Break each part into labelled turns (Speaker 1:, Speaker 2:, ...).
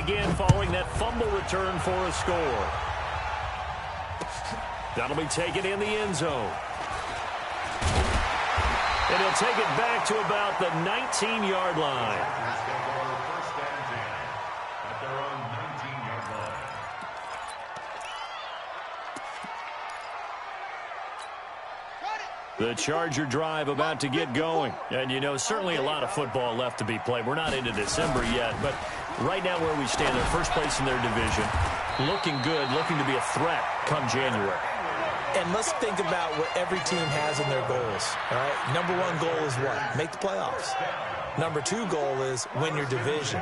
Speaker 1: again following that fumble return for a score. That'll be taken in the end zone. And he'll take it back to about the 19-yard line. The Charger drive about to get going. And, you know, certainly a lot of football left to be played. We're not into December yet, but right now where we stand, they're first place in their division. Looking good, looking to be a threat come January.
Speaker 2: And let's think about what every team has in their goals. All right? Number one goal is what? Make the playoffs. Number two goal is win your division.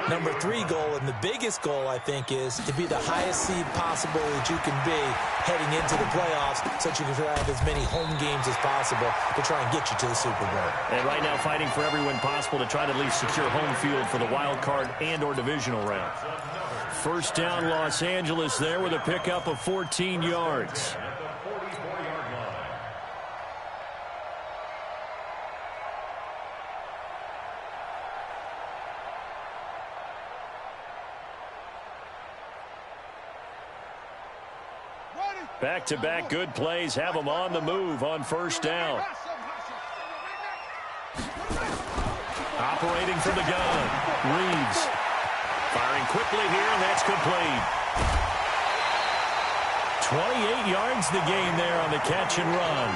Speaker 2: Number three goal, and the biggest goal, I think, is to be the highest seed possible that you can be heading into the playoffs so that you can have as many home games as possible to try and get you to the Super Bowl.
Speaker 1: And right now fighting for every win possible to try to at least secure home field for the wild card and or divisional round. First down, Los Angeles there with a pickup of 14 yards. Back-to-back good plays have them on the move on first down. Operating from the gun, Reeves. Firing quickly here, and that's complete. 28 yards the gain there on the catch and run.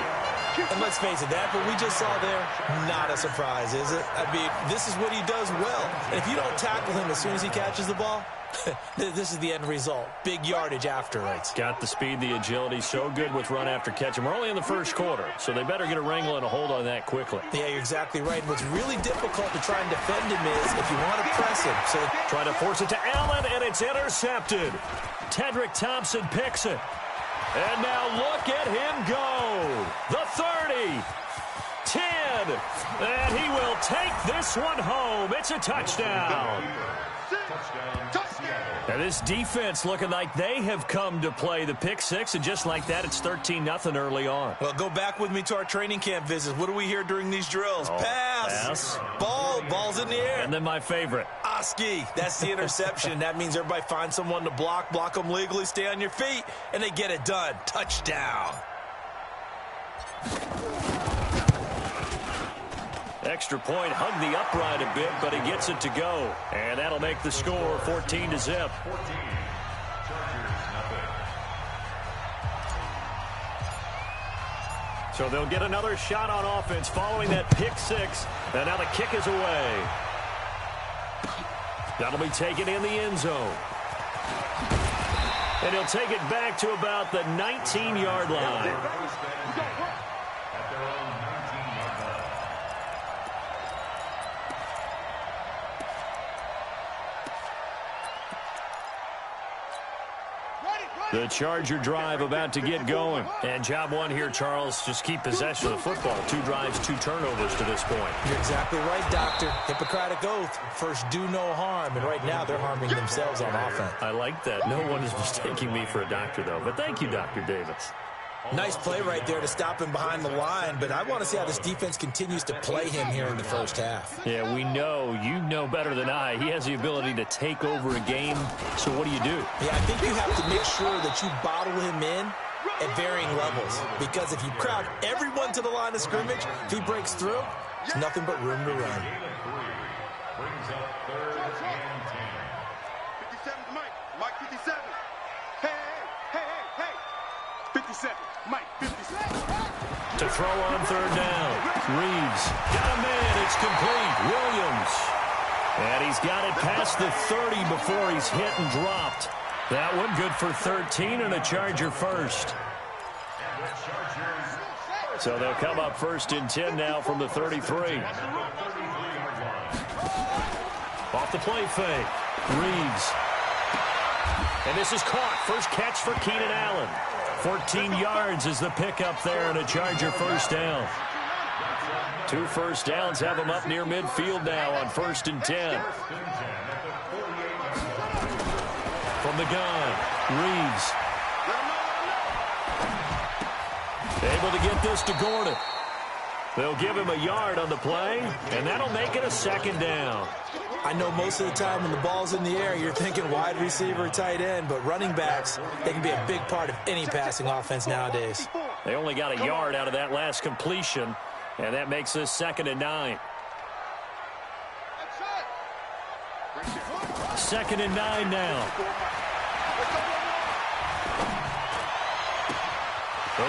Speaker 2: And let's face it, that what we just saw there, not a surprise, is it? I mean, this is what he does well. And if you don't tackle him as soon as he catches the ball, this is the end result. Big yardage afterwards.
Speaker 1: Got the speed, the agility, so good with run after catch. And we're only in the first quarter, so they better get a wrangle and a hold on that quickly.
Speaker 2: Yeah, you're exactly right. What's really difficult to try and defend him is if you want to press him. So
Speaker 1: try to force it to Allen, and it's intercepted. Tedrick Thompson picks it. And now look at him go. The 30, 10, and he will take this one home. It's a touchdown. And this defense looking like they have come to play the pick six, and just like that, it's 13-0 early on.
Speaker 2: Well, go back with me to our training camp visits. What do we hear during these drills? Pass. Ball's in the air.
Speaker 1: And then my favorite.
Speaker 2: Oski. That's the interception. That means everybody finds someone to block them legally, stay on your feet, and they get it done. Touchdown.
Speaker 1: Extra point, hung the upright a bit, but he gets it to go. And that'll make the score 14-0. So they'll get another shot on offense following that pick six. And now the kick is away. That'll be taken in the end zone. And he'll take it back to about the 19-yard line. The Charger drive about to get going. And job one here, Charles, just keep possession of the football. 2 drives, 2 turnovers to this point.
Speaker 2: You're exactly right, Doctor. Hippocratic oath. First, do no harm. And right now, they're harming themselves on offense.
Speaker 1: I like that. No one is mistaking me for a doctor, though. But thank you, Dr. Davis.
Speaker 2: Nice play right there to stop him behind the line, but I want to see how this defense continues to play him here in the first half.
Speaker 1: Yeah, we know. You know better than I. He has the ability to take over a game, so what do you do?
Speaker 2: Yeah, I think you have to make sure that you bottle him in at varying levels, because if you crowd everyone to the line of scrimmage, if he breaks through, there's nothing but room to run.
Speaker 3: Brings up 3rd and 10. 57 to Mike 57. Hey. 57. Mike, 57.
Speaker 1: To throw on 3rd down. Reeves got a man. It's complete. Williams. And he's got it past the 30 before he's hit and dropped. That one good for 13 and a Charger first. So they'll come up 1st and 10 now from the 33. Off the play fake. Reeves. And this is caught. First catch for Keenan Allen. 14 yards is the pickup there and a Charger first down. 2 first downs have them up near midfield now on 1st and 10. From the gun, Reeves. Able to get this to Gordon. They'll give him a yard on the play, and that'll make it a 2nd down.
Speaker 2: I know most of the time when the ball's in the air, you're thinking wide receiver, tight end, but running backs, they can be a big part of any passing offense nowadays.
Speaker 1: They only got a yard out of that last completion, and that makes this 2nd and 9. 2nd and 9 now.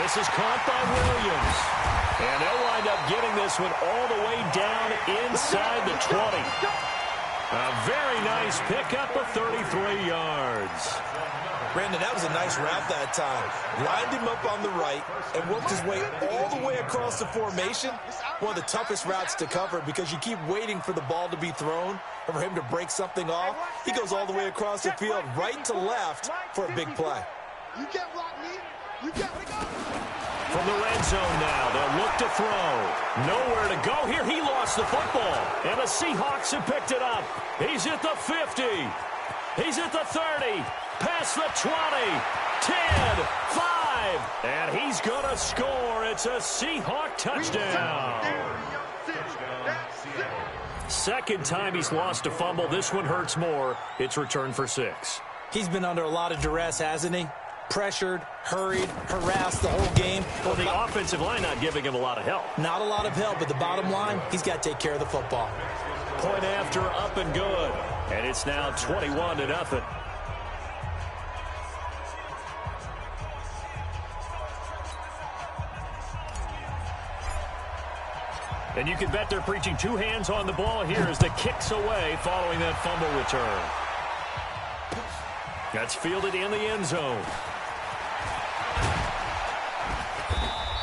Speaker 1: This is caught by Williams. And they'll wind up getting this one all the way down inside the 20. A very nice pickup of 33 yards.
Speaker 2: Brandon, that was a nice route that time. Lined him up on the right and worked his way all the way across the formation. One of the toughest routes to cover because you keep waiting for the ball to be thrown or for him to break something off. He goes all the way across the field, right to left, for a big play.
Speaker 3: You can't block me. You can't go.
Speaker 1: From the red zone now, they'll look to throw. Nowhere to go here. He lost the football. And the Seahawks have picked it up. He's at the 50. He's at the 30. Past the 20. 10. 5. And he's going to score. It's a Seahawk touchdown. Second time he's lost a fumble. This one hurts more. It's returned for 6.
Speaker 2: He's been under a lot of duress, hasn't he? Pressured, hurried, harassed the whole game.
Speaker 1: Well, the offensive line not giving him a lot of help.
Speaker 2: Not a lot of help, but the bottom line, he's got to take care of the football.
Speaker 1: Point after, up and good. And it's now 21-0. And you can bet they're preaching 2 hands on the ball here as the kick's away following that fumble return. That's fielded in the end zone.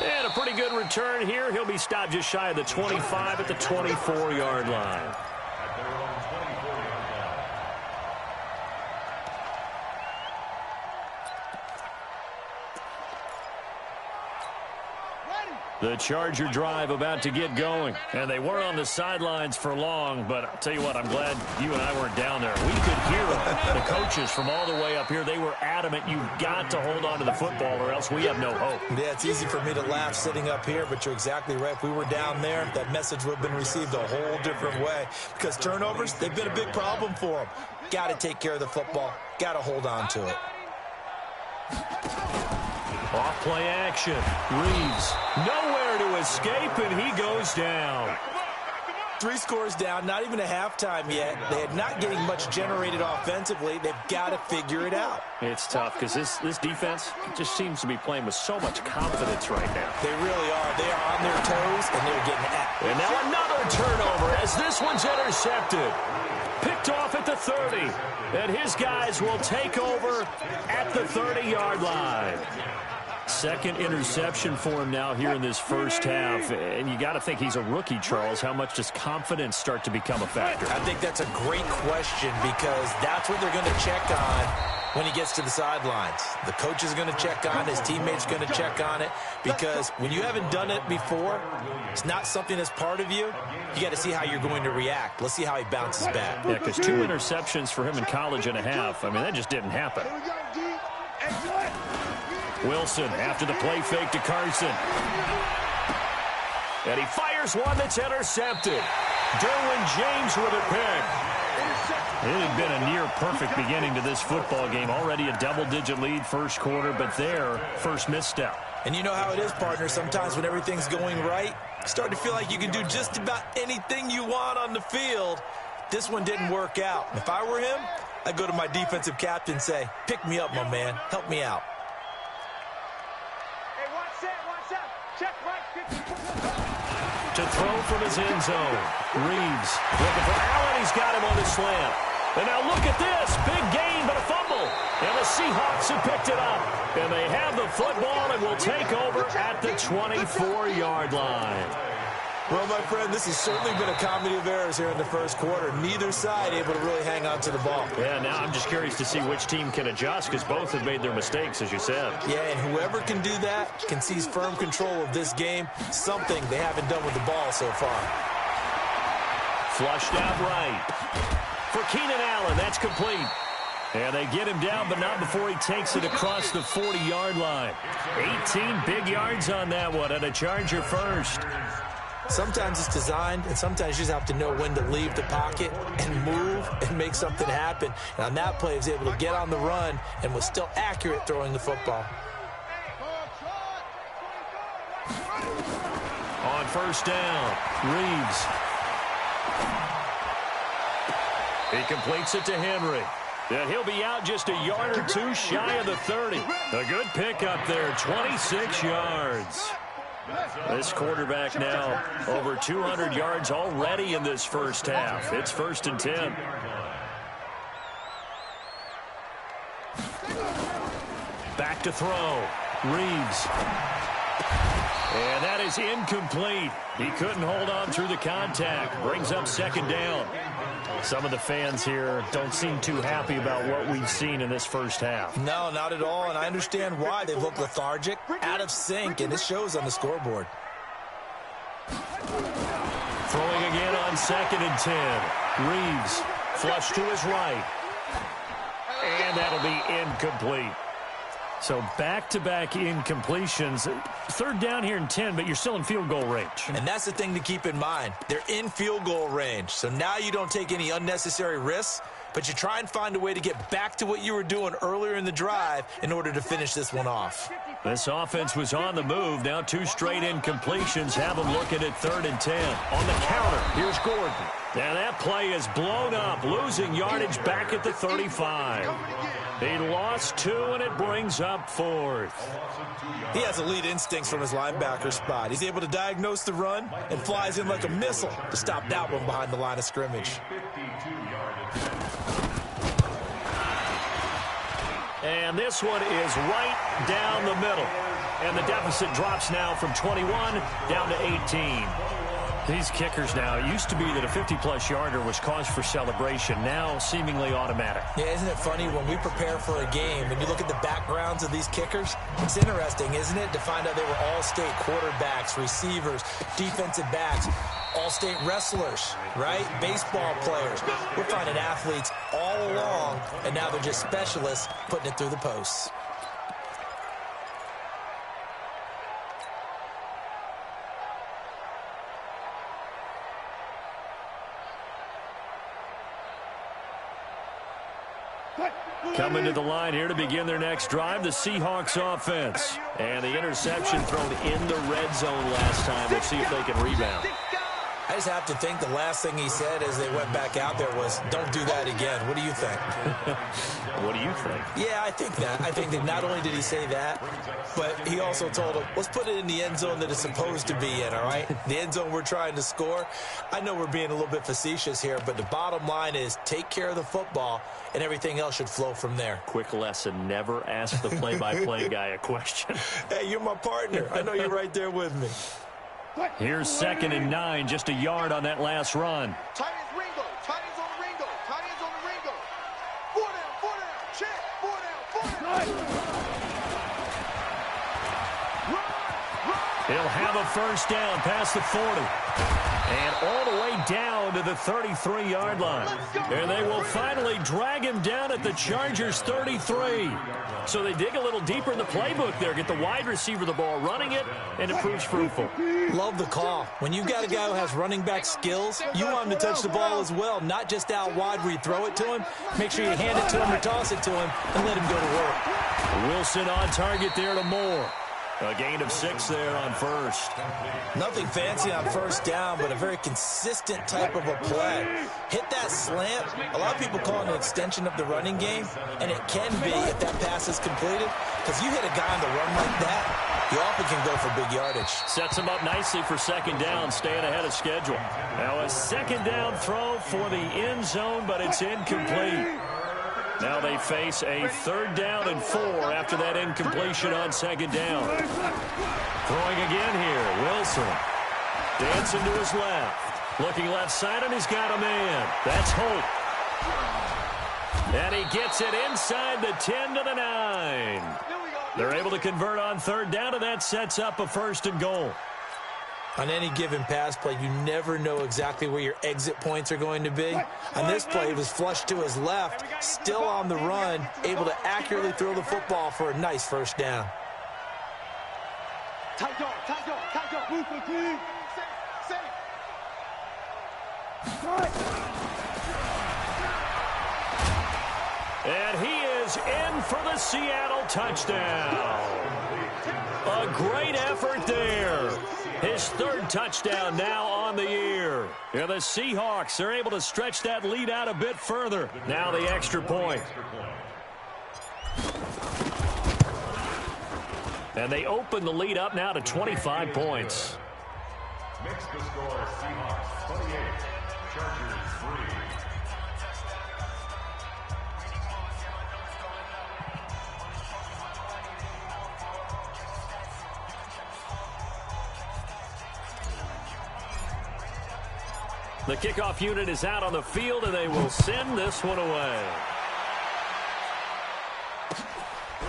Speaker 1: And a pretty good return here. He'll be stopped just shy of the 25 at the 24-yard line. The Charger drive about to get going. And they were on the sidelines for long, but I'll tell you what, I'm glad you and I weren't down there. We could hear the coaches from all the way up here. They were adamant, you've got to hold on to the football or else we have no hope.
Speaker 2: Yeah, it's easy for me to laugh sitting up here, but you're exactly right. If we were down there, that message would have been received a whole different way. Because turnovers, they've been a big problem for them. Got to take care of the football. Got to hold on to it.
Speaker 1: Off play action. Reeves nowhere to escape, and he goes down.
Speaker 2: 3 scores down, not even a halftime yet. They are not getting much generated offensively. They've got to figure it out.
Speaker 1: It's tough because this defense just seems to be playing with so much confidence right now.
Speaker 2: They really are. They are on their toes, and they're getting at it.
Speaker 1: And now another turnover as this one's intercepted. Picked off at the 30. And his guys will take over at the 30-yard line. Second interception for him now here in this first half. And you got to think he's a rookie, Charles. How much does confidence start to become a factor?
Speaker 2: I think that's a great question because that's what they're going to check on when he gets to the sidelines. The coach is going to check on it. His teammates going to check on it because when you haven't done it before, it's not something that's part of you. You got to see how you're going to react. Let's see how he bounces back.
Speaker 1: Yeah, because 2 interceptions for him in college and a half. I mean, that just didn't happen. Wilson after the play fake to Carson. And he fires one that's intercepted. Derwin James with a pick. It had been a near-perfect beginning to this football game. Already a double-digit lead first quarter, but their first misstep.
Speaker 2: And you know how it is, partner. Sometimes when everything's going right, you start to feel like you can do just about anything you want on the field. This one didn't work out. If I were him, I'd go to my defensive captain and say, pick me up, my man. Help me out.
Speaker 1: To throw from his end zone. Reeves looking for Allen. He's got him on the slant. And now look at this. Big gain, but a fumble. And the Seahawks have picked it up. And they have the football and will take over at the 24-yard line.
Speaker 2: Well, my friend, this has certainly been a comedy of errors here in the first quarter. Neither side able to really hang on to the ball.
Speaker 1: Yeah, now I'm just curious to see which team can adjust because both have made their mistakes, as you said.
Speaker 2: Yeah, and whoever can do that can seize firm control of this game, something they haven't done with the ball so far.
Speaker 1: Flushed out right. For Keenan Allen, that's complete. And they get him down, but not before he takes it across the 40-yard line. 18 big yards on that one, and a Charger first.
Speaker 2: Sometimes it's designed, and sometimes you just have to know when to leave the pocket and move and make something happen. And on that play, he was able to get on the run and was still accurate throwing the football.
Speaker 1: On first down, Reeves. He completes it to Henry. And he'll be out just a yard or two shy of the 30. A good pickup there, 26 yards. This quarterback now over 200 yards already in this first half. It's 1st and 10. Back to throw. Reeves. And that is incomplete. He couldn't hold on through the contact. Brings up 2nd down. Some of the fans here don't seem too happy about what we've seen in this first half.
Speaker 2: No, not at all, and I understand why. They look lethargic, out of sync, and it shows on the scoreboard.
Speaker 1: Throwing again on 2nd and 10. Reeves flush to his right. And that'll be incomplete. So back-to-back incompletions. 3rd down here and 10, but you're still in field goal range.
Speaker 2: And that's the thing to keep in mind. They're in field goal range. So now you don't take any unnecessary risks, but you try and find a way to get back to what you were doing earlier in the drive in order to finish this one off.
Speaker 1: This offense was on the move. Now 2 straight incompletions have them looking at 3rd and 10. On the counter, here's Gordon. Now that play is blown up, losing yardage back at the 35. He lost 2, and it brings up 4th.
Speaker 2: He has elite instincts from his linebacker spot. He's able to diagnose the run and flies in like a missile to stop that one behind the line of scrimmage.
Speaker 1: And this one is right down the middle. And the deficit drops now from 21 down to 18. These kickers now, it used to be that a 50-plus yarder was cause for celebration, now seemingly automatic.
Speaker 2: Yeah, isn't it funny when we prepare for a game, when you look at the backgrounds of these kickers, it's interesting, isn't it, to find out they were all-state quarterbacks, receivers, defensive backs, all-state wrestlers, right? Baseball players. We're finding athletes all along, and now they're just specialists putting it through the posts.
Speaker 1: Coming to the line here to begin their next drive, the Seahawks offense. And the interception thrown in the red zone last time. We'll see if they can rebound.
Speaker 2: I just have to think the last thing he said as they went back out there was, don't do that again. What do you think?
Speaker 1: What do you think?
Speaker 2: Yeah, I think that. I think that not only did he say that, but he also told him, let's put it in the end zone that it's supposed to be in, all right? The end zone we're trying to score. I know we're being a little bit facetious here, but the bottom line is take care of the football, and everything else should flow from there.
Speaker 1: Quick lesson, never ask the play-by-play guy a question.
Speaker 2: Hey, you're my partner. I know you're right there with me.
Speaker 1: Here's 2nd and 9, just a yard on that last run.
Speaker 3: Tight ends Ringo. Tight ends on the Ringo. Tight ends on the Ringo. 4 down. Check. 4 down.
Speaker 1: He'll have a first down past the 40. And all the way down to the 33-yard line. And they will finally drag him down at the Chargers' 33. So they dig a little deeper in the playbook there, get the wide receiver the ball, running it, and it proves fruitful.
Speaker 2: Love the call. When you got a guy who has running back skills, you want him to touch the ball as well, not just out wide where you throw it to him. Make sure you hand it to him or toss it to him and let him go to work.
Speaker 1: Wilson on target there to Moore. A gain of 6 there on first.
Speaker 2: Nothing fancy on first down, but a very consistent type of a play. Hit that slant. A lot of people call it an extension of the running game, and it can be if that pass is completed, because you hit a guy on the run like that, you often can go for big yardage.
Speaker 1: Sets him up nicely for 2nd down, staying ahead of schedule. Now a 2nd down throw for the end zone, but it's incomplete. Now they face a 3rd down and 4 after that incompletion on 2nd down. Throwing again here, Wilson. Dancing to his left. Looking left side, and he's got a man. That's Hope. And he gets it inside the 10 to the 9. They're able to convert on 3rd down, and that sets up a 1st and goal.
Speaker 2: On any given pass play, you never know exactly where your exit points are going to be. On this play, he was flushed to his left, still on the run, able to accurately throw the football for a nice 1st down.
Speaker 3: Tight dog. Move for the team. Say
Speaker 1: And he is in for the Seattle touchdown. A great effort there. His third touchdown now on the year. And the Seahawks are able to stretch that lead out a bit further. Now the extra point. And they open the lead up now to 25 points.
Speaker 4: Makes the score Seahawks 28, Chargers 3.
Speaker 1: The kickoff unit is out on the field, and they will send this one away.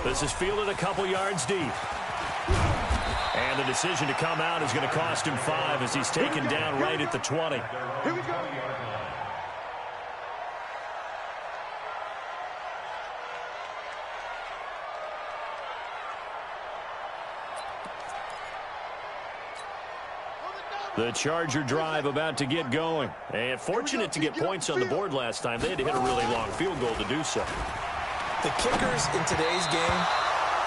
Speaker 1: This is fielded a couple yards deep. And the decision to come out is going to cost him 5 as he's taken down right at the 20.
Speaker 3: Here we go.
Speaker 1: The Charger drive about to get going. And fortunate to get points on the board last time. They had to hit a really long field goal to do so.
Speaker 2: The kickers in today's game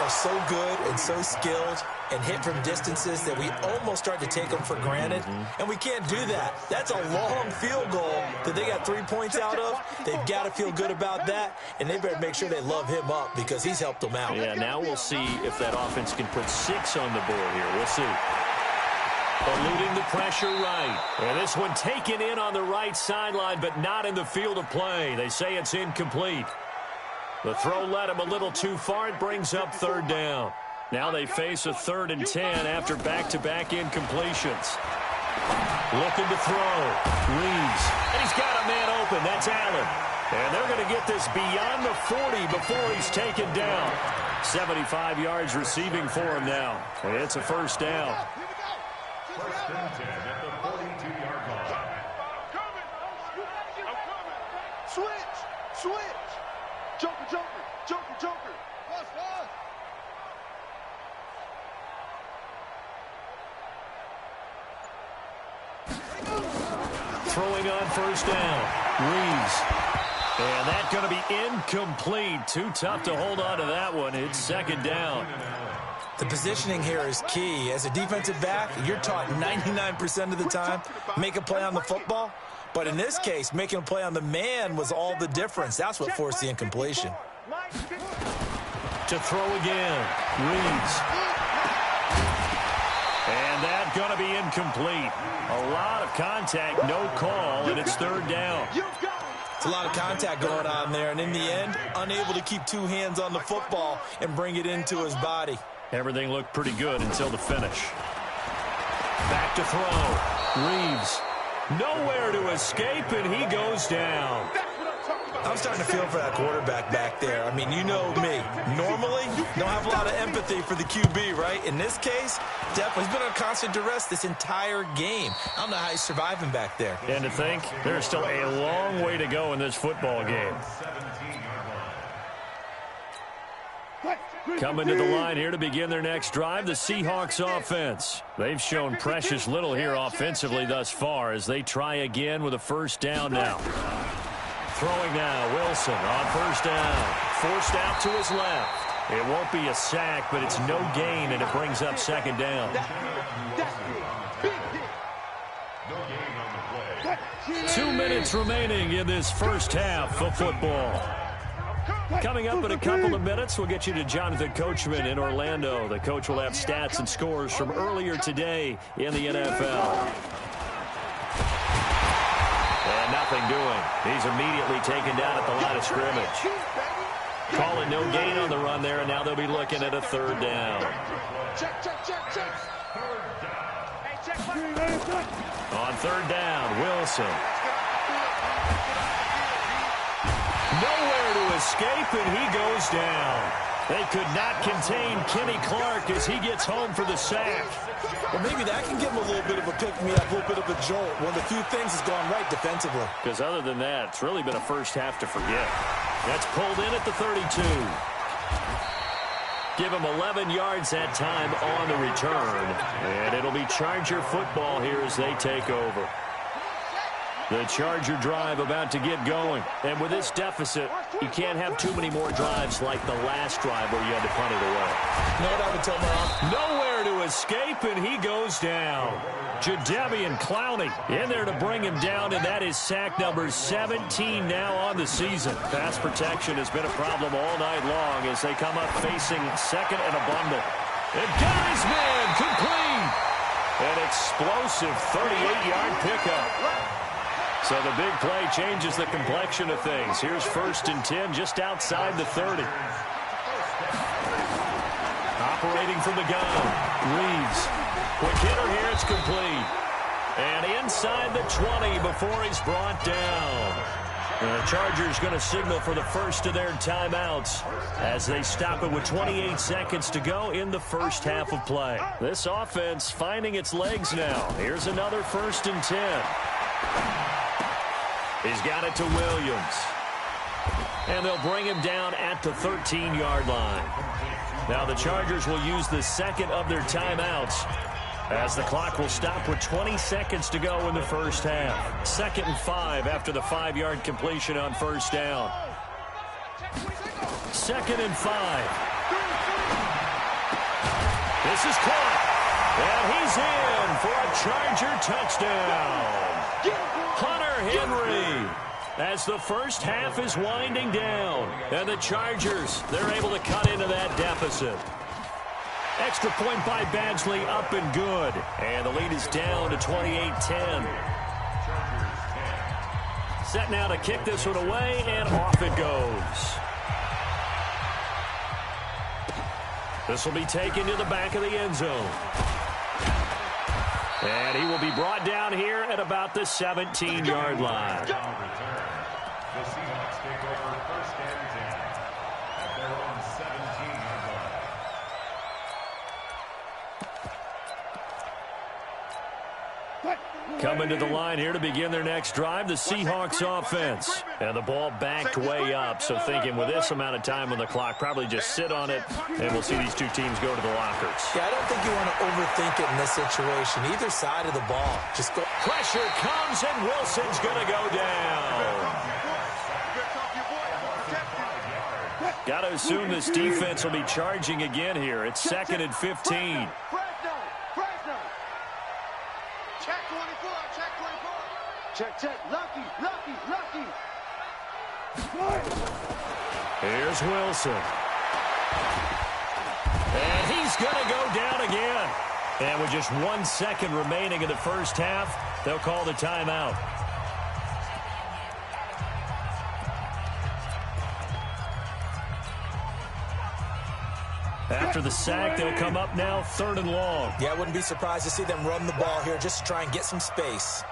Speaker 2: are so good and so skilled and hit from distances that we almost start to take them for granted. And we can't do that. That's a long field goal that they got 3 points out of. They've got to feel good about that, and they better make sure they love him up because he's helped them out.
Speaker 1: Yeah, now we'll see if that offense can put 6 on the board here. We'll see. Eluding the pressure right. And this one taken in on the right sideline, but not in the field of play. They say it's incomplete. The throw led him a little too far. It brings up third down. Now they face a 3rd and 10 after back-to-back incompletions. Looking to throw. Reeves. And he's got a man open. That's Allen. And they're going to get this beyond the 40 before he's taken down. 75 yards receiving for him now. It's a first down.
Speaker 4: First and 10 at the 42-yard line.
Speaker 3: Switch. Joker. Plus.
Speaker 1: Throwing on first down. Reeves. And that's going to be incomplete. Too tough to hold on to that one. It's second down.
Speaker 2: The positioning here is key. As a defensive back, you're taught 99% of the time, make a play on the football. But in this case, making a play on the man was all the difference. That's what forced the incompletion.
Speaker 1: To throw again. Reeves. And that's going to be incomplete. A lot of contact, no call, and it's third down.
Speaker 2: It's a lot of contact going on there, and in the end, unable to keep 2 hands on the football and bring it into his body.
Speaker 1: Everything looked pretty good until the finish. Back to throw. Reeves. Nowhere to escape, and he goes down.
Speaker 2: I'm starting to feel for that quarterback back there. I mean, you know me. Normally, don't have a lot of empathy for the QB, right? In this case, definitely. He's been on constant duress this entire game. I don't know how he's surviving back there.
Speaker 1: And to think, there's still a long way to go in this football game. Coming to the line here to begin their next drive, the Seahawks offense. They've shown precious little here offensively thus far as they try again with a first down now. Throwing now, Wilson on first down. Forced out to his left. It won't be a sack, but it's no gain, and it brings up second down. 2 minutes remaining in this first half of football. Coming up in a couple of minutes, we'll get you to Jonathan Coachman in Orlando. The coach will have stats and scores from earlier today in the NFL. And nothing doing. He's immediately taken down at the line of scrimmage. Calling no gain on the run there, and now they'll be looking at a third down. On third down, Wilson. Nowhere to escape, and he goes down. They could not contain Kenny Clark as he gets home for the sack.
Speaker 2: Well, maybe that can give him a little bit of a pick-me-up, a little bit of a jolt. One of the few things has gone right defensively.
Speaker 1: Because other than that, it's really been a first half to forget. That's pulled in at the 32. Give him 11 yards that time on the return. And it'll be Charger football here as they take over. The Charger drive about to get going. And with this deficit, you can't have too many more drives like the last drive where you had to punt it away.
Speaker 2: You know what I would tell Mom?
Speaker 1: Nowhere to escape, and he goes down. Jadeveon Clowney in there to bring him down, and that is sack number 17 now on the season. Pass protection has been a problem all night long as they come up facing second and a bundle. And got his man complete. An explosive 38-yard pickup. So the big play changes the complexion of things. Here's 1st and 10 just outside the 30. Operating from the gun. Reeves. Quick hitter here. It's complete. And inside the 20 before he's brought down. The Chargers going to signal for the first of their timeouts as they stop it with 28 seconds to go in the first half of play. This offense finding its legs now. Here's another 1st and 10. He's got it to Williams. And they'll bring him down at the 13-yard line. Now the Chargers will use the second of their timeouts as the clock will stop with 20 seconds to go in the first half. 2nd and 5 after the 5-yard completion on 1st down. 2nd and 5. This is caught. And he's in for a Charger touchdown. Hunter Henry, as the first half is winding down. And the Chargers, they're able to cut into that deficit. Extra point by Badgley, up and good. And the lead is down to 28-10. Set now to kick this one away, and off it goes. This will be taken to the back of the end zone. And he will be brought down here at about the 17-yard line.
Speaker 4: The Seahawks take over 1st and 10 at their own 17-yard line.
Speaker 1: Coming to the line here to begin their next drive, the Seahawks offense. And the ball backed way up, so thinking with this amount of time on the clock, probably just sit on it, and we'll see these two teams go to the lockers.
Speaker 2: Yeah, I don't think you want to overthink it in this situation. Either side of the ball. Just go.
Speaker 1: Pressure comes, and Wilson's going to go down. Got to assume this defense will be charging again here. It's 2nd and 15.
Speaker 3: Check. Lucky.
Speaker 1: Here's Wilson. And he's going to go down again. And with just 1 second remaining in the first half, they'll call the timeout. After the sack, they'll come up now 3rd and long.
Speaker 2: Yeah, I wouldn't be surprised to see them run the ball here just to try and get some space.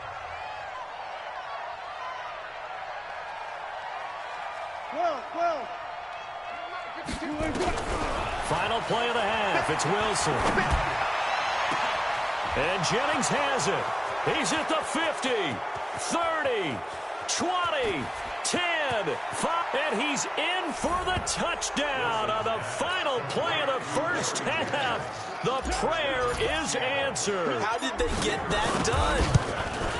Speaker 1: Final play of the half. It's Wilson. And Jennings has it. He's at the 50, 30, 20, 10, 5, and he's in for the touchdown on the final play of the first half. The prayer is answered.
Speaker 2: How did they get that done?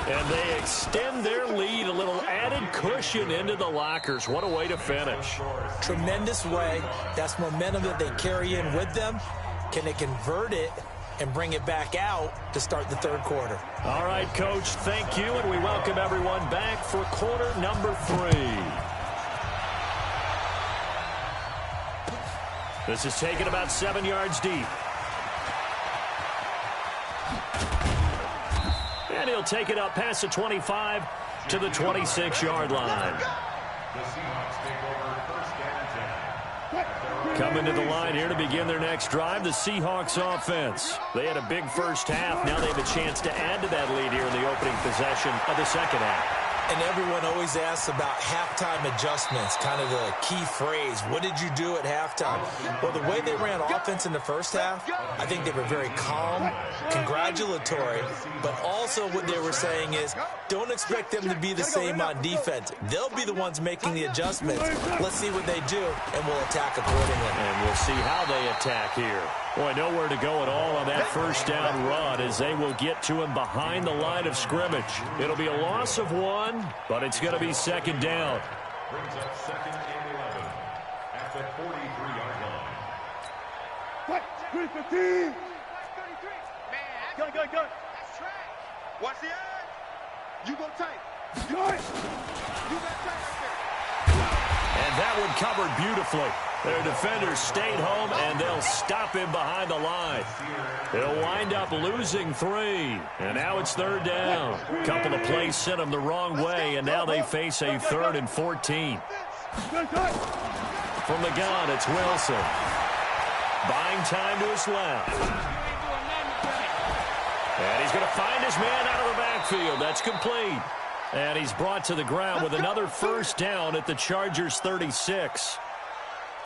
Speaker 1: And they extend their lead, a little added cushion into the lockers. What a way to finish.
Speaker 2: Tremendous way. That's momentum that they carry in with them. Can they convert it and bring it back out to start the 3rd quarter?
Speaker 1: All right, Coach, thank you, and we welcome everyone back for quarter number 3. This is taken about 7 yards deep. And he'll take it up past the 25 to the 26-yard line.
Speaker 4: The Seahawks take over 1st and 10.
Speaker 1: Coming to the line here to begin their next drive, the Seahawks offense. They had a big first half. Now they have a chance to add to that lead here in the opening possession of the second half.
Speaker 2: And everyone always asks about halftime adjustments, kind of the key phrase. What did you do at halftime? Well, the way they ran offense in the first half, I think they were very calm, congratulatory, but also what they were saying is don't expect them to be the same on defense. They'll be the ones making the adjustments. Let's see what they do, and we'll attack accordingly.
Speaker 1: And we'll see how they attack here. Boy, nowhere to go at all on that first down run as they will get to him behind the line of scrimmage. It'll be a loss of 1, but it's going to be second down.
Speaker 4: Brings up second and 11 at the 43-yard line.
Speaker 3: What? 315. Go. That's trash. Watch the edge. You go tight. Good. You got tight right there.
Speaker 1: And that one covered beautifully. Their defenders stayed home, and they'll stop him behind the line. They'll wind up losing 3. And now it's third down. A couple of plays sent them the wrong way, and now they face a 3rd and 14. From the gun, it's Wilson. Buying time to his left. And he's going to find his man out of the backfield. That's complete. And he's brought to the ground with another first down at the Chargers' 36.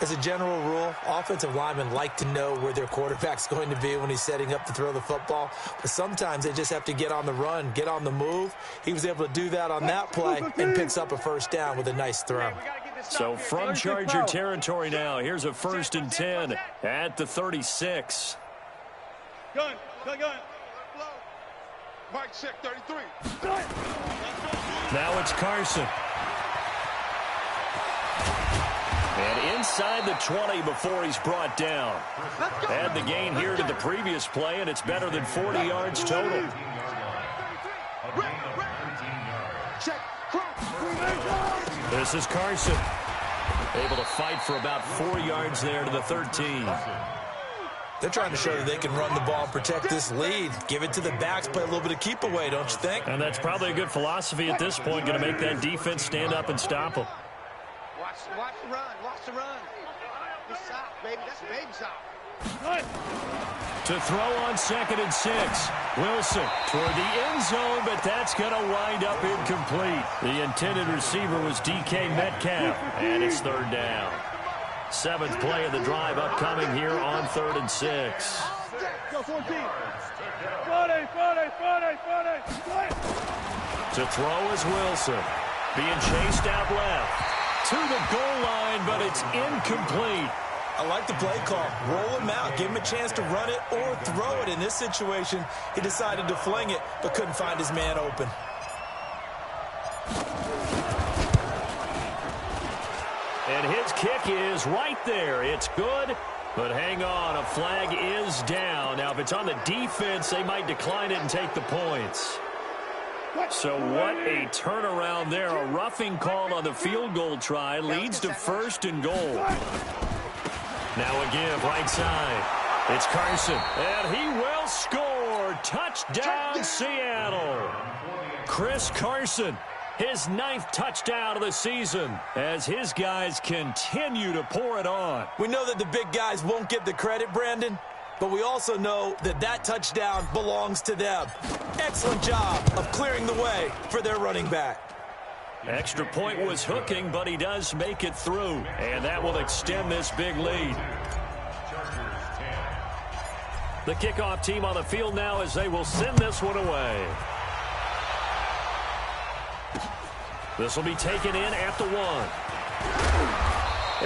Speaker 2: As a general rule, offensive linemen like to know where their quarterback's going to be when he's setting up to throw the football. But sometimes they just have to get on the run, get on the move. He was able to do that on that play and picks up a first down with a nice throw.
Speaker 1: So from Charger territory now, here's a 1st and 10 at the 36.
Speaker 3: Gun. Mike check 33.
Speaker 1: Now it's Carson. And inside the 20 before he's brought down. Add the gain here to the previous play, and it's better than 40 yards total. This is Carson. Able to fight for about 4 yards there to the 13.
Speaker 2: They're trying to show that they can run the ball and protect this lead. Give it to the backs, play a little bit of keep away, don't you think?
Speaker 1: And that's probably a good philosophy at this point, going to make that defense stand up and stop them.
Speaker 3: Watch the run. Watch the run. Good stop, baby. That's a baby stop.
Speaker 1: To throw on 2nd and 6. Wilson toward the end zone, but that's going to wind up incomplete. The intended receiver was DK Metcalf, and it's 3rd down. 7th play of the drive upcoming here on 3rd and 6.
Speaker 3: Go 14.
Speaker 1: To throw is Wilson. Being chased out left. To the goal line, but it's incomplete.
Speaker 2: I like the play call. Roll him out. Give him a chance to run it or throw it. In this situation, he decided to fling it, but couldn't find his man open.
Speaker 1: And his kick is right there. It's good, but hang on. A flag is down. Now, if it's on the defense, they might decline it and take the points. So what a turnaround there. A roughing call on the field goal try leads to 1st and goal. Now a give right side. It's Carson, and he will score. Touchdown, Seattle. Chris Carson, his 9th touchdown of the season as his guys continue to pour it on.
Speaker 2: We know that the big guys won't get the credit, Brandon, but we also know that that touchdown belongs to them. Excellent job of clearing the way for their running back.
Speaker 1: Extra point was hooking, but he does make it through, and that will extend this big lead. The kickoff team on the field now as they will send this one away. This will be taken in at the 1.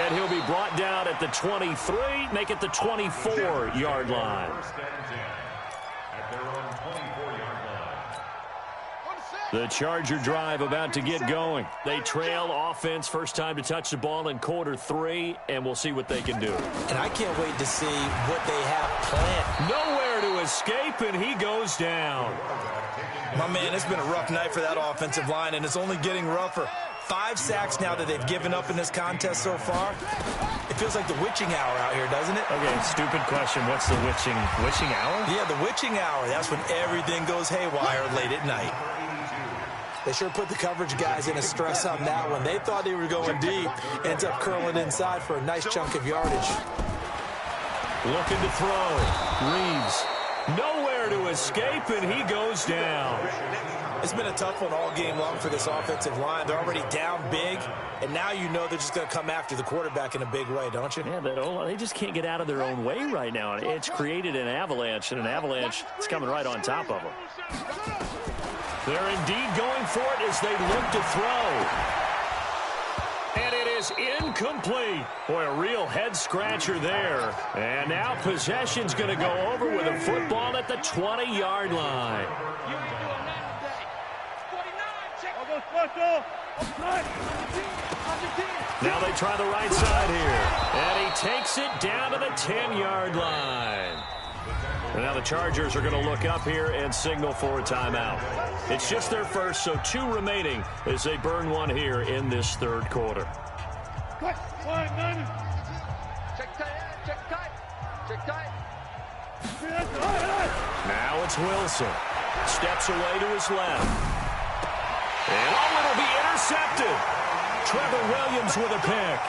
Speaker 1: And he'll be brought down at the 23, make it the 24-yard line. The Charger drive about to get going. They trail offense, first time to touch the ball in quarter 3, and we'll see what they can do.
Speaker 2: And I can't wait to see what they have planned.
Speaker 1: Nowhere to escape, and he goes down.
Speaker 2: My man, it's been a rough night for that offensive line, and it's only getting rougher. 5 sacks now that they've given up in this contest so far. It feels like the witching hour out here, doesn't it?
Speaker 1: Okay, stupid question. What's the witching hour?
Speaker 2: Yeah, the witching hour. That's when everything goes haywire late at night. They sure put the coverage guys in a stress on that one. They thought they were going deep. Ends up curling inside for a nice chunk of yardage.
Speaker 1: Looking to throw. Reeves. Nowhere to escape, and he goes down.
Speaker 2: It's been a tough one all game long for this offensive line. They're already down big, and now you know they're just going to come after the quarterback in a big way, don't you?
Speaker 1: Yeah, they just can't get out of their own way right now. It's created an avalanche, and an avalanche is coming right on top of them. They're indeed going for it as they look to throw. And it is incomplete. Boy, a real head-scratcher there. And now possession's going to go over with a football at the 20-yard line. Now they try the right side here. And he takes it down to the 10-yard line. And now the Chargers are going to look up here and signal for a timeout. It's just their first, so 2 remaining as they burn one here in this third quarter.
Speaker 3: Check tight, check tight, check tight.
Speaker 1: Now it's Wilson. Steps away to his left. And it'll be intercepted. Trevor Williams with a pick.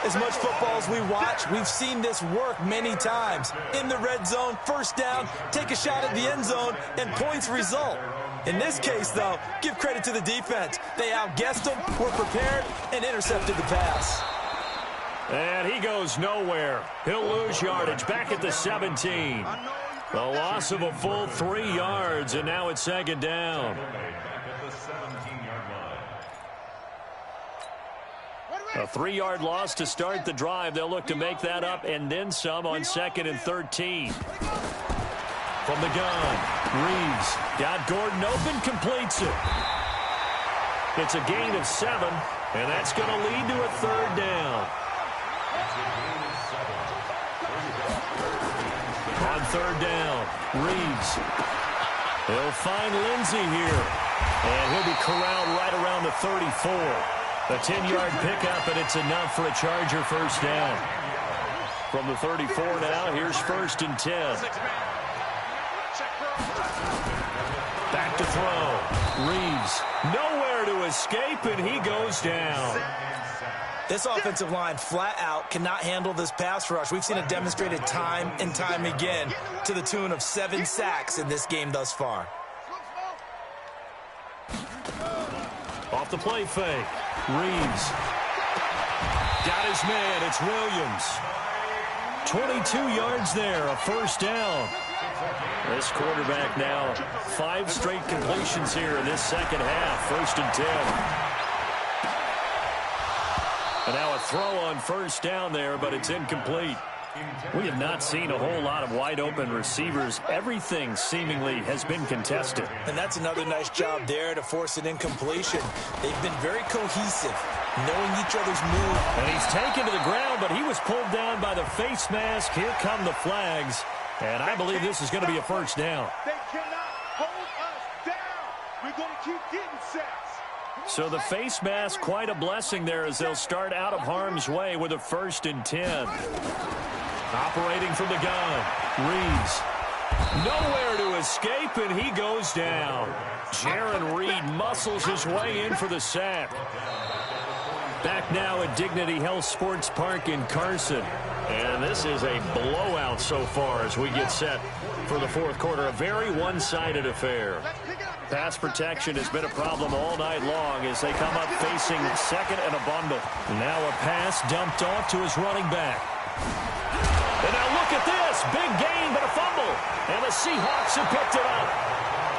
Speaker 2: As much football as we watch, we've seen this work many times. In the red zone, first down, take a shot at the end zone, and points result. In this case, though, give credit to the defense. They outguessed them, were prepared, and intercepted the pass.
Speaker 1: And he goes nowhere. He'll lose yardage back at the 17. The loss of a full 3 yards, and now it's second down. A 3-yard loss to start the drive. They'll look to make that up and then some on 2nd and 13. From the gun, Reeves got Gordon open, completes it. It's a gain of 7, and that's going to lead to a third down. On third down, Reeves. He'll find Lindsey here, and he'll be corralled right around the 34. A 10-yard pickup, and it's enough for a Charger first down. From the 34 now, here's 1st and 10. Back to throw. Reeves nowhere to escape, and he goes down.
Speaker 2: This offensive line flat out cannot handle this pass rush. We've seen it demonstrated time and time again to the tune of 7 sacks in this game thus far.
Speaker 1: Off the play fake. Reeves. Got his man. It's Williams. 22 yards there. A first down. This quarterback now 5 straight completions here in this second half. 1st and 10. And now a throw on first down there, but it's incomplete. We have not seen a whole lot of wide-open receivers. Everything seemingly has been contested.
Speaker 2: And that's another nice job there to force an incompletion. They've been very cohesive, knowing each other's move.
Speaker 1: And he's taken to the ground, but he was pulled down by the face mask. Here come the flags. And I believe this is going to be a first down.
Speaker 3: They cannot hold us down. We're going to keep getting sacks.
Speaker 1: So the face mask, quite a blessing there as they'll start out of harm's way with a 1st and 10. Operating from the gun, Reeves. Nowhere to escape, and he goes down. Jaron Reed muscles his way in for the sack. Back now at Dignity Health Sports Park in Carson. And this is a blowout so far as we get set for the fourth quarter. A very one-sided affair. Pass protection has been a problem all night long as they come up facing 2nd and a bundle. Now a pass dumped off to his running back. And now look at this. Big gain, but a fumble. And the Seahawks have picked it up.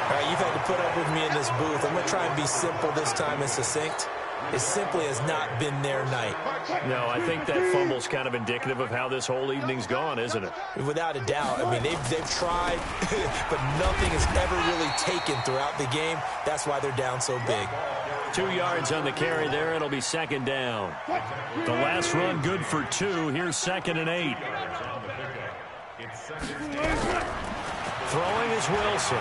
Speaker 2: All right, you've had to put up with me in this booth. I'm going to try and be simple this time and succinct. It simply has not been their night.
Speaker 1: No, I think that fumble's kind of indicative of how this whole evening's gone, isn't it?
Speaker 2: Without a doubt. I mean, they've tried, but nothing has ever really taken throughout the game. That's why they're down so big.
Speaker 1: 2 yards on the carry there. It'll be second down. The last run good for 2. Here's 2nd and 8. Throwing is Wilson.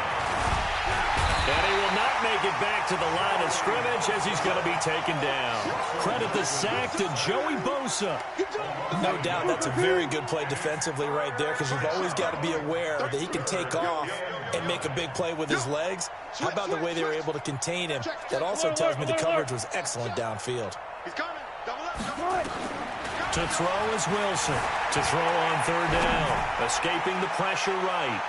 Speaker 1: And he will not make it back to the line of scrimmage as he's going to be taken down. Credit the sack to Joey Bosa.
Speaker 2: No doubt that's a very good play defensively right there because you've always got to be aware that he can take off and make a big play with his legs. How about the way they were able to contain him? That also tells me the coverage was excellent downfield.
Speaker 1: To throw is Wilson. To throw on third down. Escaping the pressure right.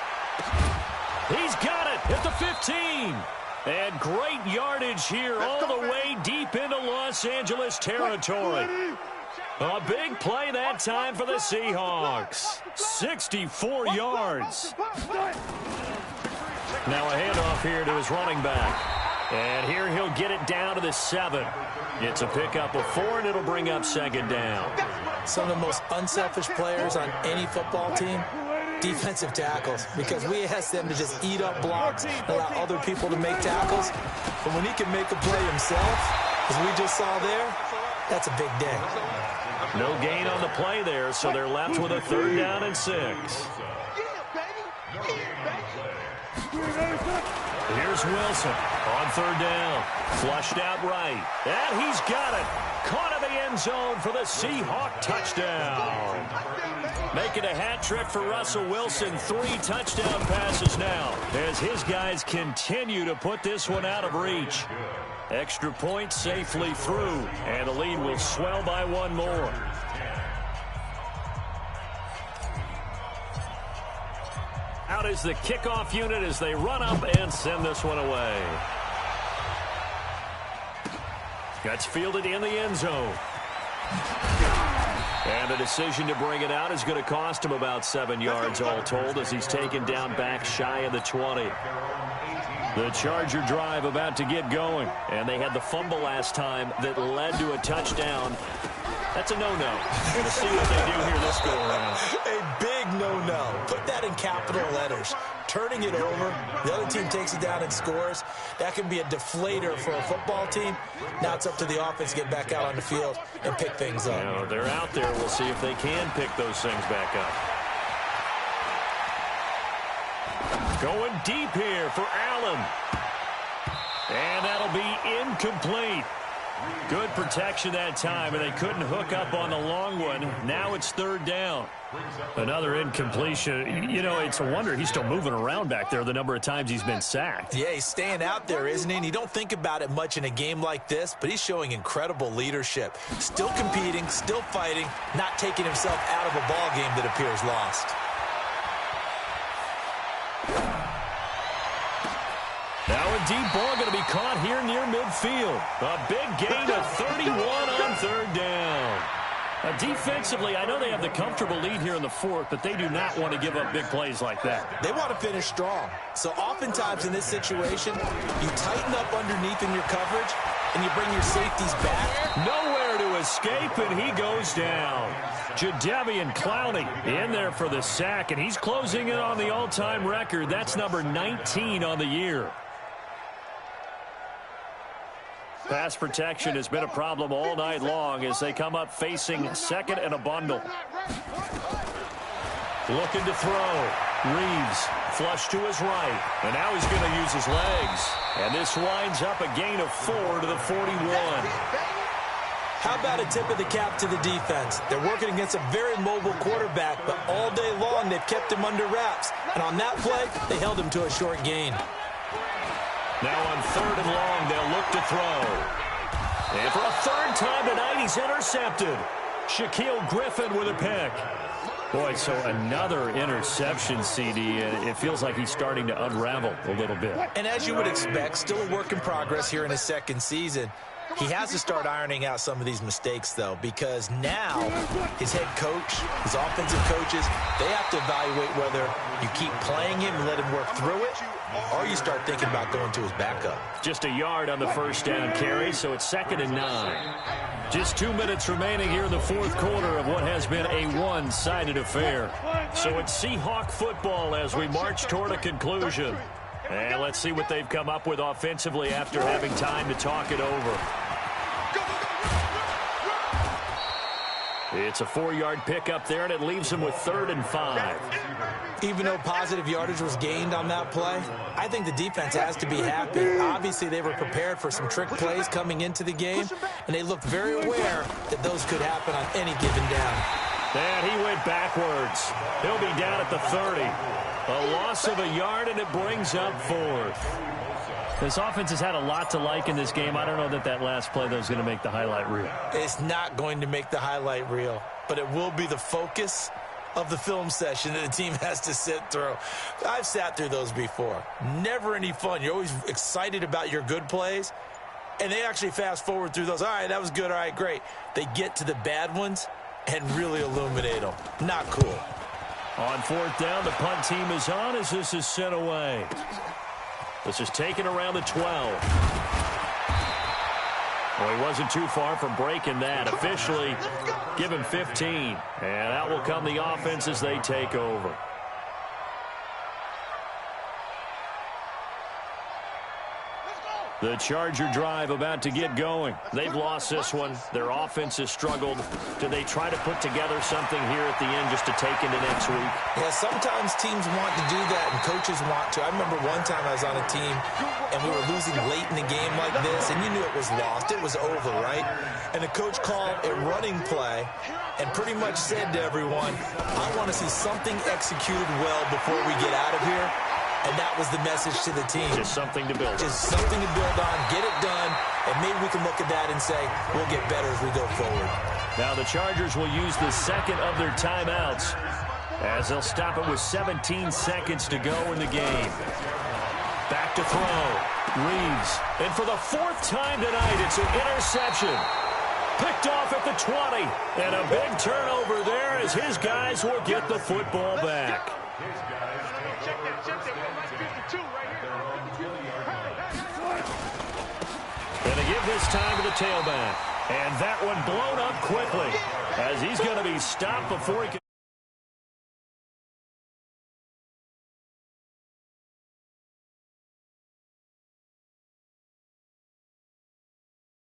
Speaker 1: He's got it at the 15. And great yardage here all the way deep into Los Angeles territory. A big play that time for the Seahawks. 64 yards. Now a handoff here to his running back. And here he'll get it down to the 7. It's a pickup of 4, and it'll bring up second down.
Speaker 2: Some of the most unselfish players on any football team, defensive tackles, because we ask them to just eat up blocks and allow other people to make tackles. But when he can make a play himself, as we just saw there, that's a big day.
Speaker 1: No gain on the play there, so they're left with a 3rd down and 6. Here's Wilson on 3rd down. Flushed out right. And he's got it. Caught in the end zone for the Seahawk touchdown. Making a hat trick for Russell Wilson. 3 touchdown passes now as his guys continue to put this one out of reach. Extra point safely through, and the lead will swell by 1 more. Out is the kickoff unit as they run up and send this one away. Gets fielded in the end zone. And the decision to bring it out is going to cost him about 7 yards all told as he's taken down back shy of the 20. The Charger drive about to get going, and they had the fumble last time that led to a touchdown. That's a no-no. We'll see what they do here this go-around.
Speaker 2: A big no-no. Put that in capital letters. Turning it over, the other team takes it down and scores. That can be a deflator for a football team. Now it's up to the offense to get back out on the field and pick things up.
Speaker 1: You know, they're out there. We'll see if they can pick those things back up. Going deep here for Allen. And that'll be incomplete. Good protection that time, and they couldn't hook up on the long one. Now it's 3rd down. Another incompletion. You know, it's a wonder he's still moving around back there the number of times he's been sacked.
Speaker 2: Yeah, he's staying out there, isn't he? And you don't think about it much in a game like this, but he's showing incredible leadership. Still competing, still fighting, not taking himself out of a ball game that appears lost.
Speaker 1: Now a deep ball going to be caught here near midfield. A big gain of 31 on 3rd down. Defensively, I know they have the comfortable lead here in the 4th, but they do not want to give up big plays like that.
Speaker 2: They want to finish strong. So oftentimes in this situation, you tighten up underneath in your coverage, and you bring your safeties back.
Speaker 1: Nowhere to escape, and he goes down. Jadeveon Clowney in there for the sack, and he's closing in on the all-time record. That's number 19 on the year. Pass protection has been a problem all night long as they come up facing 2nd and a bundle. Looking to throw. Reeves flush to his right. And now he's going to use his legs. And this winds up a gain of 4 to the 41.
Speaker 2: How about a tip of the cap to the defense? They're working against a very mobile quarterback, but all day long they've kept him under wraps. And on that play, they held him to a short gain.
Speaker 1: Now on 3rd and long, they'll look to throw. And for a 3rd time tonight, he's intercepted. Shaquille Griffin with a pick. Boy, so another interception, CD. It feels like he's starting to unravel a little bit.
Speaker 2: And as you would expect, still a work in progress here in his 2nd season. He has to start ironing out some of these mistakes, though, because now his head coach, his offensive coaches, they have to evaluate whether you keep playing him and let him work through it, or you start thinking about going to his backup.
Speaker 1: Just a yard on the 1st down carry, so it's 2nd and 9. Just 2 minutes remaining here in the 4th quarter of what has been a one-sided affair. So it's Seahawk football as we march toward a conclusion. And let's see what they've come up with offensively after having time to talk it over. It's a 4-yard pickup there, and it leaves them with 3rd and 5.
Speaker 2: Even though positive yardage was gained on that play, I think the defense has to be happy. Obviously, they were prepared for some trick plays coming into the game, and they looked very aware that those could happen on any given down.
Speaker 1: And he went backwards. He'll be down at the 30. A loss of a yard, and it brings up 4th. This offense has had a lot to like in this game. I don't know that that last play, though, is going to make the highlight reel.
Speaker 2: It's not going to make the highlight reel, but it will be the focus of the film session that the team has to sit through. I've sat through those before. Never any fun. You're always excited about your good plays, and they actually fast forward through those. All right, that was good. All right, great. They get to the bad ones and really illuminate them. Not cool.
Speaker 1: On 4th down, the punt team is on as this is sent away. This is taken around the 12. Well, he wasn't too far from breaking that. Officially, give him 15. And out will come the offense as they take over. The Charger drive about to get going. They've lost this one. Their offense has struggled. Do they try to put together something here at the end just to take into next week?
Speaker 2: Yeah, sometimes teams want to do that and coaches want to. I remember one time I was on a team and we were losing late in the game like this, and you knew it was lost. It was over, right? And the coach called a running play and pretty much said to everyone, I want to see something executed well before we get out of here. And that was the message to the team.
Speaker 1: Just something to build on.
Speaker 2: Just something to build on, get it done, and maybe we can look at that and say, we'll get better as we go forward.
Speaker 1: Now the Chargers will use the second of their timeouts as they'll stop it with 17 seconds to go in the game. Back to throw. Reeves. And for the fourth time tonight, it's an interception. Picked off at the 20. And a big turnover there as his guys will get the football back. Going to give this time to the tailback. And that one blown up quickly as he's going to be stopped before he can...